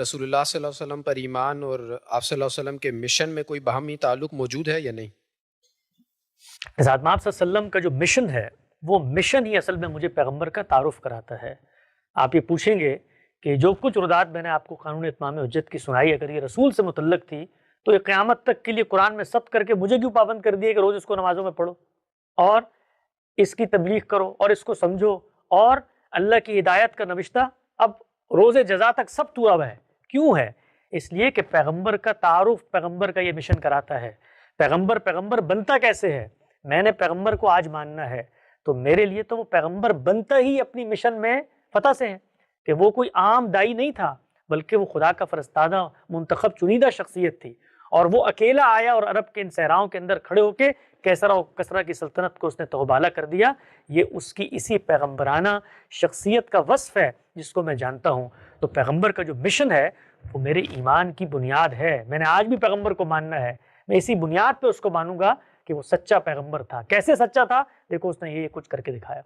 رسول اللہ صلی اللہ علیہ وسلم پر ایمان اور آپ صلی اللہ علیہ وسلم کے مشن میں کوئی باہمی تعلق موجود ہے یا نہیں؟ حضرت آپ صلی اللہ علیہ وسلم کا جو مشن ہے وہ مشن ہی اصل میں مجھے پیغمبر کا تعارف کراتا ہے۔ آپ یہ پوچھیں گے کہ جو کچھ ردات میں نے آپ کو قانون اتمام حجت کی سنائی، اگر یہ رسول سے متعلق تھی تو یہ قیامت تک کے لیے قرآن میں ثبت کر کے مجھے کیوں پابند کر دیا کہ روز اس کو نمازوں میں پڑھو اور اس کی تبلیغ کرو اور اس کو سمجھو، اور اللہ کی ہدایت کا نوشتہ اب روز جزا تک سب پورا ہوا ہے۔ کیوں ہے؟ اس لیے کہ پیغمبر کا تعارف پیغمبر کا یہ مشن کراتا ہے۔ پیغمبر بنتا کیسے ہے؟ میں نے پیغمبر کو آج ماننا ہے تو میرے لیے تو وہ پیغمبر بنتا ہی اپنی مشن میں فتح سے ہے کہ وہ کوئی عام دائی نہیں تھا، بلکہ وہ خدا کا فرستادہ منتخب چنیدہ شخصیت تھی، اور وہ اکیلا آیا اور عرب کے ان صحراؤں کے اندر کھڑے ہو کے کیسرا و کسرا کی سلطنت کو اس نے تہبالہ کر دیا۔ یہ اس کی اسی پیغمبرانہ شخصیت کا وصف ہے جس کو میں جانتا ہوں۔ تو پیغمبر کا جو مشن ہے وہ میرے ایمان کی بنیاد ہے۔ میں نے آج بھی پیغمبر کو ماننا ہے، میں اسی بنیاد پہ اس کو مانوں گا کہ وہ سچا پیغمبر تھا۔ کیسے سچا تھا؟ دیکھو اس نے یہ کچھ کر کے دکھایا۔